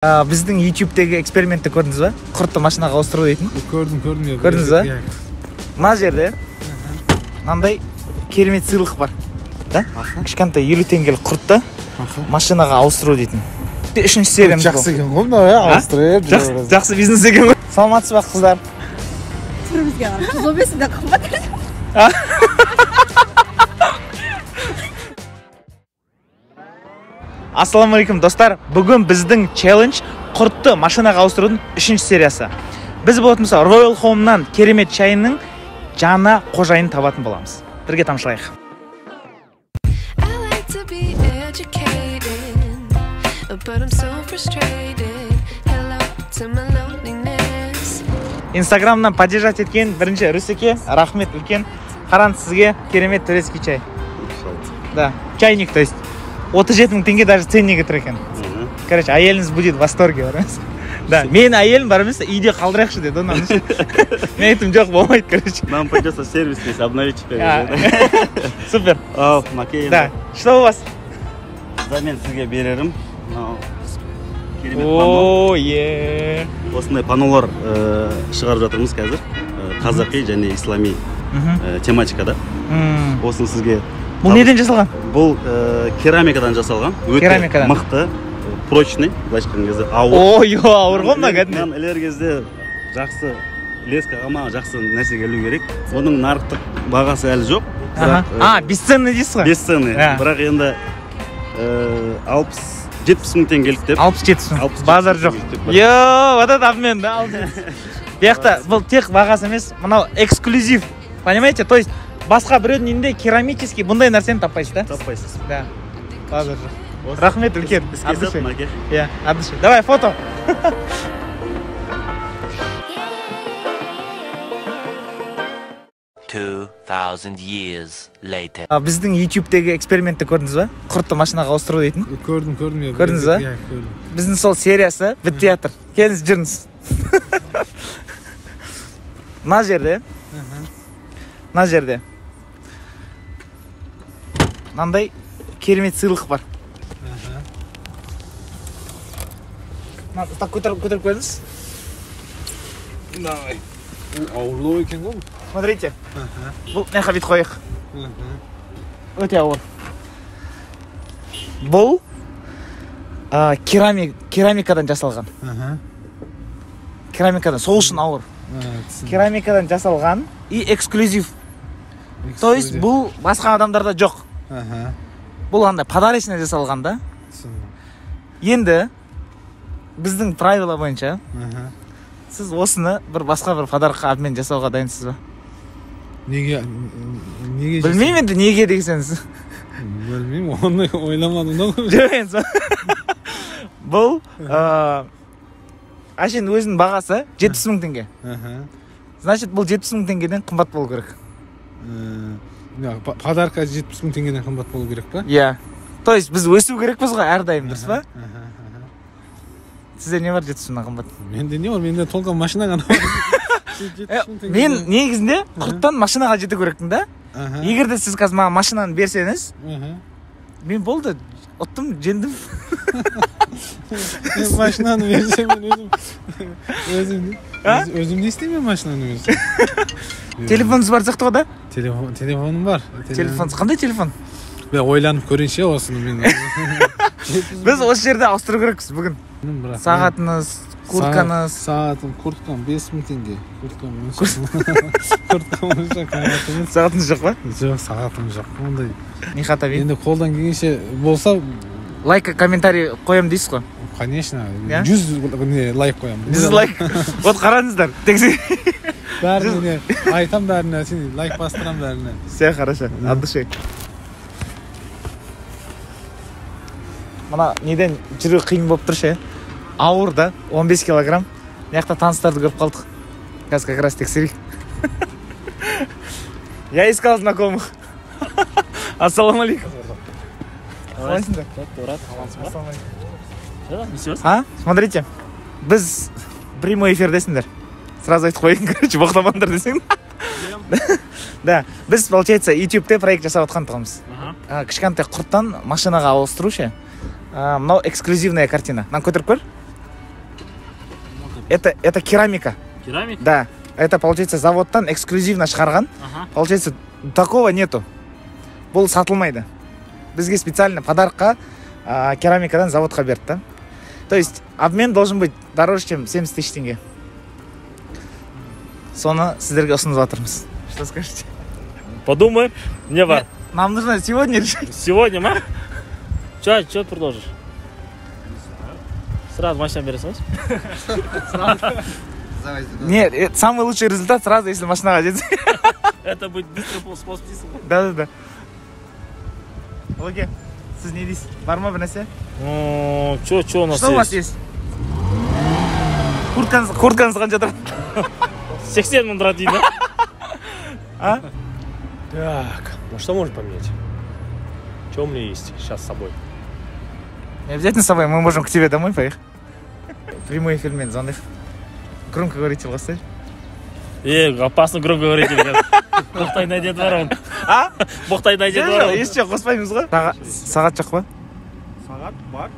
Біздің YouTube-тегі экспериментті көрдіңіз ба? Құртты машинаға ауыстыру дейтін. Көрдім. Көрдіңіз ба? Мына жерде мынандай керемет сыйлық бар. Да? Кішкентай 50 теңгелік құртты машинаға ауыстыру дейтін. Үшінші сериямыз бұл. Жақсы екен ғой мынау, ауыстырып. Жақсы бизнес екен ғой. Саламатсыз ба қыздар? Түрімізге қарап, қыз обесінде қымбат. Ассаламалейкум достар, бүгін біздің челлендж құртты машинаға ауыстырудың 3-ші сериясы. Біз болатын болса Royal Home'нан керемет шайының жаңа қожайын табатын боламыз. Бірге тамашалайық. Инстаграмнан поддержать еткен бірінші Рүсеке, рахмет үлкен. Қаран сізге керемет турецкий чай. Да, чайник, то есть 37 мың теңге даже ценнигі тұр екен. Короче, әйеліңіз будет в восторге, бар емес? Да, мен әйелім бар емес, үйде қалдырайықшы деді, онан үшін. Мен айтым, жоқ, болмайды, короче. Нам придется сервис здесь обновить теперь. Супер. Макей. Да, что у вас? Замен сізге берерім. Керемет О, пано. Осындай панолар шығарып жатырмыз қазір. Қазақи және ислами тематикада. Осыны сізге... Бұл неден жасалған? Бұл керамикадан жасалған. Өте мықты, прочный, былайша айтқан кезде ауыр. Ой, ауыр ғой мына кәдімгі. Мен ілер кезде жақсы лескаға ма жақсы нәрсе келу керек. Оның нарықтық бағасы әлі жоқ. Бесценный дейсіз ғой? Бесценный. Бірақ енді 60-70 мың теңгелік деп. 60-70 мың. Базар жоқ. Вот это обмен, да? Бияқта бұл тек бағасы емес, мынау эксклюзив. Понимаете? То есть басқа біреудің үйінде керамический бұндай нәрсені таппайсыз, да? Таппайсыз. Да. Базар жоқ. Рахмет үлкен. От души. Давай фото. 2000 years later. Біздің YouTube-тегі экспериментті көрдіңіз ба? Құртты машинаға ауыстыру дейтін. Көрдім. Көрдіңіз ба? Біздің сол сериясы бітті жатыр. Келіңіз жүріңіз. Мына жерде мынандай керемет сыйлық бар. Так көтеріп көріңіз. Давай. Ауырлау екен ғой. Смотрите. Бұл мына бит қойық. Өте ауыр. Бұл керамикадан жасалған. Керамикадан, сол үшін ауыр. Керамикадан жасалған и эксклюзив. То есть бұл басқа адамдарда жоқ. Бұл андай подарочный жасалған да. Енді біздің правила бойынша сіз осыны бір басқа бір подарыққа обмен жасауға дайынсыз ба? Неге? Білмеймін енді неге дегенсіз. Білмеймін, оны ойламадым да. Жоқ, бұл әшейін өзінің бағасы 70 мың теңге. Значит, бұл 70 мың теңгеден қымбат болу керек. Подарка 70 мың теңгеден қымбат болу керек па? Иә. То есть біз өсу керекпіз ғой әрдайым, дұрыс па? Сізде не бар 70 мыңнан қымбат? Менде не бар? Менде толған машина ғана бар. Мен негізінде құрттан машинаға жету керекпін да. Егер де сіз қазір маған машинаны берсеңіз, мен болды, ұттым, жендім. Машинаны берсем мен өзім не істеймін машинаны берсем? Телефоныңыз бар сияқты ғой да? Телефоным бар. Қандай телефон? Мен ойланып көрейінші осыны мен. Біз осы жерде ауыстыру керекпіз бүгін. Сағатыңыз, курткаңыз. Сағатым, курткам 5 мың теңге. Курткам Сағатыңыз жоқ па? Жоқ, сағатым жоқ. Ондай. Не хата бейін? Енді қолдан келгенше болса... Лайк, комментарий қоям дейсіз ғой? Конечно. 100 лайк қоям. 100 лайк? Вот қараңыздар. Бәріне айтам бәріне, сен лайк бастырам бәріне. Все хорошо, от души. Мына неден жүру қиын болып тұр ше. Ауыр да, 15 килограмм. Мияқта таныстарды көріп қалдық. Қазір как раз тексерейік. Я искал знакомых. Ассаламалейкум. Қалайсыңдар? Смотрите, біз прямой эфирдесіңдер. Сразу айтып қойын, короче, боқтамандар десең. Да, біз, получается, YouTube-те проект жасап отқан тұғымыз. Кішкентай құрттан машинаға ауыстыру ше. Мынау эксклюзивная картина. Нам көтеріп көр. Это керамика. Керамика? Да. Это, получается, заводтан эксклюзивно шығарған. Получается, такого нету. Бұл сатылмайды. Бізге специально подаркқа керамикадан заводқа берді, да. То есть, обмен должен быть дороже, чем 70 тысяч тенге. Соны сіздерге ұсынып жатырмыз. Что скажете? Подумай. Не бар. Нам нужно сегодня решить. Сегодня, ма? Что продолжишь? Сразу машина бересің? Нет, самый лучший результат сразу, если машинаға одеться. Это будет быстро способ. Да. Локе, сіз не дейсіз? Бар ма бір нәрсе? Что у нас есть? Что у вас есть? Курткаңыз қанша тұр? 80 мың тұрады дейді. А? Так, ну что можно поменять? Что у меня есть сейчас с собой? Не обязательно с собой, мы можем к тебе домой поехать. Прямой эфирмен звондайық. Громко говорите, ластай. Опасно громко говорите, ребят. Боқтай найдет бар он. А? Боқтай найдет бар он. Еш жоқ, қоспаймыз ғой. Сағат жоқ па? Сағат бар?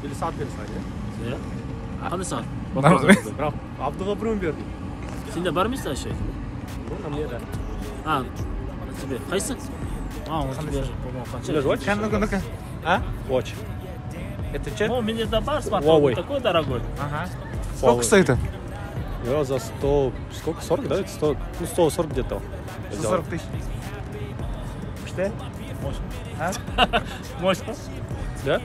Или сағат бересің, Иә. Қандай сағат? Бірақ Абдыға біреуін бердім. Сенде бар емес та еще? На мне, да. На тебе. Қайсы? Он тебе же, по-моему, Тебе же қанша? очень? Ну-ка. А? Очень. Это что? Ну, мне да бар смартфон, Huawei. такой дорогой. Ага. Сколько стоит это? Я за 100... Сколько? 40, да? 100, ну, 140 где-то. 140 тысяч. Что? Мощно. Да?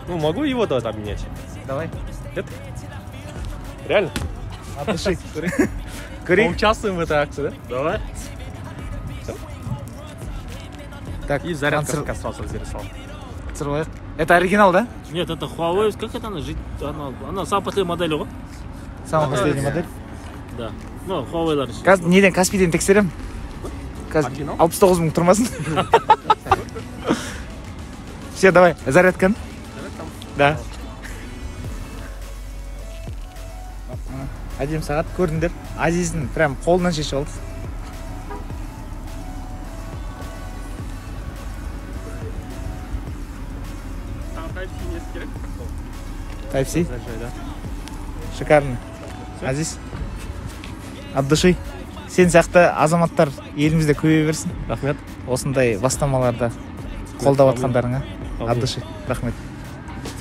Ну, могу его тогда обменять. Давай. Это? Реально? От души. Мы Кури. участвуем в этой акции, да? Давай. Так, И зарядка как раз сразу разрисовал. Это оригинал, да? Нет, это Huawei. Как это она? Она самая последняя модель, ғой? Самая последняя модель. Да. Ну, Huawei'лар. Қазір неден Каспийден тексерем. Қазір 69 мың тұрмасын. Все, давай, зарядканы. Да. Әдем сағат көрдіңдер. Азиздің прям қолынан шешіп алды. Type-C? Шикарно. Азиз. От души. Сен сияқты азаматтар елімізде көбейе берсін. Рахмет. Осындай бастамаларда қолдап атқандарыңа. От души. Рахмет.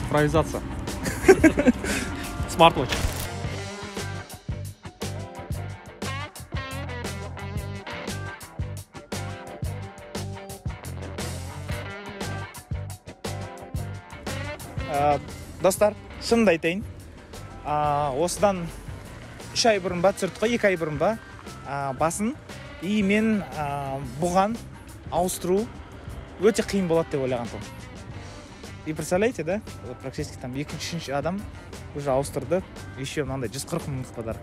Цифровизация. Смарт-вотч. Достар, шынымды айтайын. Осыдан 3 ай бұрын ба, түсірдік қой, 2 ай бұрын ба, басын и мен бұған ауыстыру өте қиын болады деп ойлаған тұғым. И представляете, да? Вот практически там 2-3 адам уже ауыстырды. Еще мынандай 140 мыңдық подарок.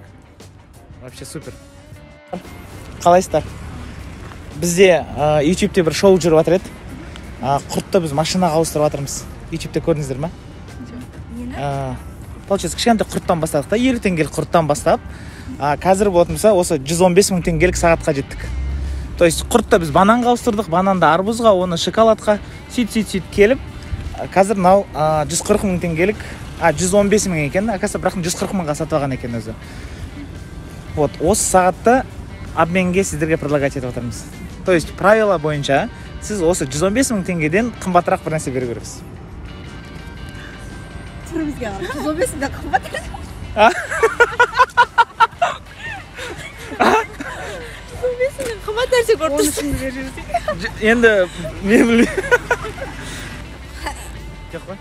Вообще супер. Қалайсыздар? Бізде YouTube'те бір шоу жүріп жатыр еді. Құртты біз машинаға ауыстырып жатырмыз. YouTube'те көрдіңіздер ма? Получается, кішкентай құрттан бастадық та, 50 теңгелік құрттан бастап, қазір болатын болса, осы 115 мың теңгелік сағатқа жеттік. То есть құртты біз бананға ауыстырдық, бананды арбузға, оны шоколадқа, сөйт келіп, қазір мынау 140 мың теңгелік, 115 мың екен, акасы бірақ 140 мыңға сатып алған екен өзі. Вот, осы сағатты обменге сіздерге предлагать етіп отырмыз. То есть правила бойынша сіз осы 115 мың теңгеден қымбатырақ бір нәрсе беру керексіз. Бізге 115 мыңда қымбат. 115 мыңда қымбат нәрсе көріп тұрсың. Енді мен білмеймін. Жоқ па?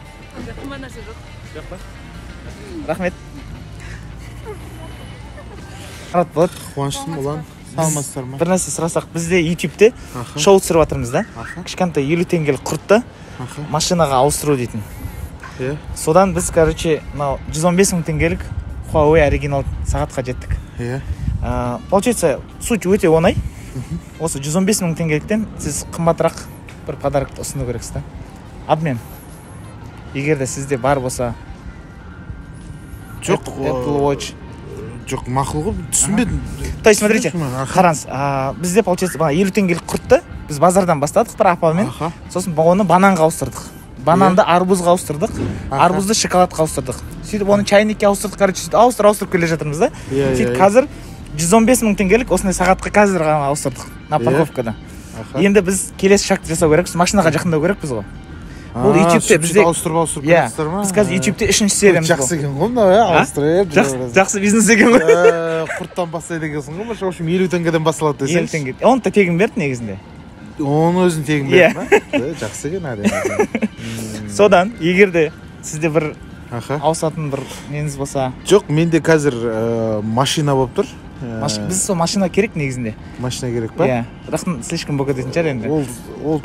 Қымбат нәрсе жоқ. Жоқ па? Рахмет. Рахмет болады. Қуаныштымын, ұлан. Саламатсыздар ма? Бір нәрсе сұрасақ, бізде YouTube-те шоу түсіріп жатырмыз да. Кішкентай 50 теңгелік құртты машинаға ауыстыру дейтін. Содан біз, короче, 115 мың теңгелік Huawei оригинал сағатқа жеттік. Получается, суть өте оңай. Осы 115 мың теңгеліктен сіз қымбатырақ бір подарок ұсыну керексіз да. Обмен. Егер де сізде бар болса, Apple Watch. Жоқ, мақұл ғой, түсінбедім. То есть, смотрите, қараңыз, бізде, получается, 50 теңгелік құртты біз базардан бастадық бір апамен, сосын оны бананға ауыстырдық. бананды арбузға ауыстырдық, арбузды шоколадқа ауыстырдық. Сөйтіп оны чайникке ауыстырдық, короче, сөйтіп ауыстырып келе жатырмыз да. Сөйтіп қазір 115 мың теңгелік осындай сағатқа қазір ғана ауыстырдық на парковкада. Енді біз келесі шагты жасау керекпіз, машинаға жақындау керекпіз ғой. Бұл YouTube-те бізде ауыстырып кетесіздер ма? Біз қазір YouTube-те 3-ші сериямыз ғой. Жақсы екен ғой мынау, ауыстырып. Жақсы бизнес екен ғой. Құрттан бастайды екенсің ғой, в общем 50 теңгеден басталады десеңіз. 50 теңге. Оны да тегін берді негізінде. Оны өзін тегін берді ма? Жақсы екен әрине. Содан, егер де сізде бір ауысатын бір неңіз болса. Жоқ, менде қазір машина болып тұр. Біз сол машина керек негізінде. Машина керек па? Иә. Бірақ слишком бөгет дейтін шығар енді. Ол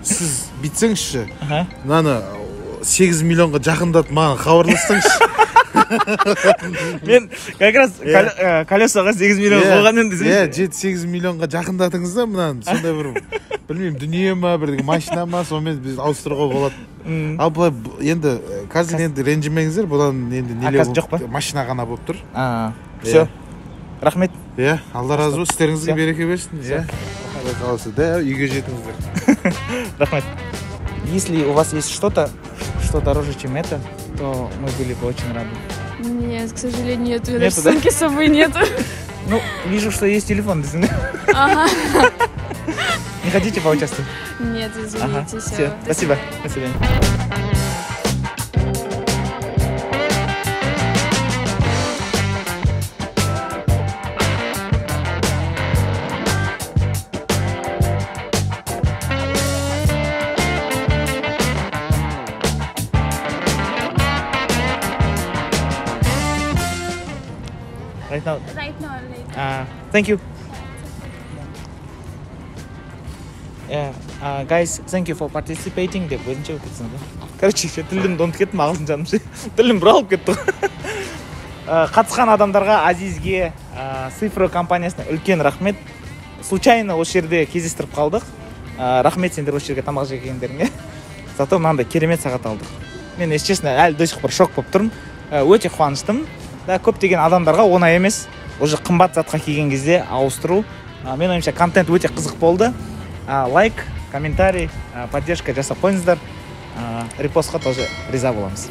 сіз битсеңізші, мынаны 8 миллионға жақындатып маған хабарлассаңызшы. Мен как раз колесоға 8 миллион қойғанын десеңші. 7-8 миллионға жақындатыңыз да мынаны, сондай бір, білмеймін, дүние ма, бірдеңе машина ма, сонымен біз ауыстыруға болады. Ал бұлай енді қазір енді ренжімеңіздер, бұдан енді неле машина ғана болып тұр. Все. Рахмет. Алла разы болсын, істеріңізге береке берсін. Да, үйге жетіңіздер. Рахмет. Если у вас есть что-то, что дороже, чем это, то мы были бы очень рады. Нет, к сожалению, нет. У меня сумки с собой нету. Ну, вижу, что есть телефон. Ага. Не хотите поучаствовать? Нет, извините. Все, спасибо. До свидания. Right now, later. Thank you. Yeah, guys, thank you for participating. деп өзінше өткізсің ғой. Короче, тілімді ұмытып кеттім, ағылшын ше. Тілім бұралып кетті ғой. Қатысқан адамдарға, Азизге, Цифро компаниясына үлкен рахмет. Случайно осы жерде кездестіріп қалдық. Рахмет сендер осы жерге тамақ жегендеріңе. Зато мынандай керемет сағат алдық. Мен, если честно, әлі до сих пор шок болып тұрмын. Өте қуаныштым. Көптеген адамдарға оңай емес. Уже қымбат затқа келген кезде ауыстыру. Мен ойымша контент өте қызық болды. Лайк, комментарий, поддержка жасап қойыңыздар. Репостқа тоже риза боламыз.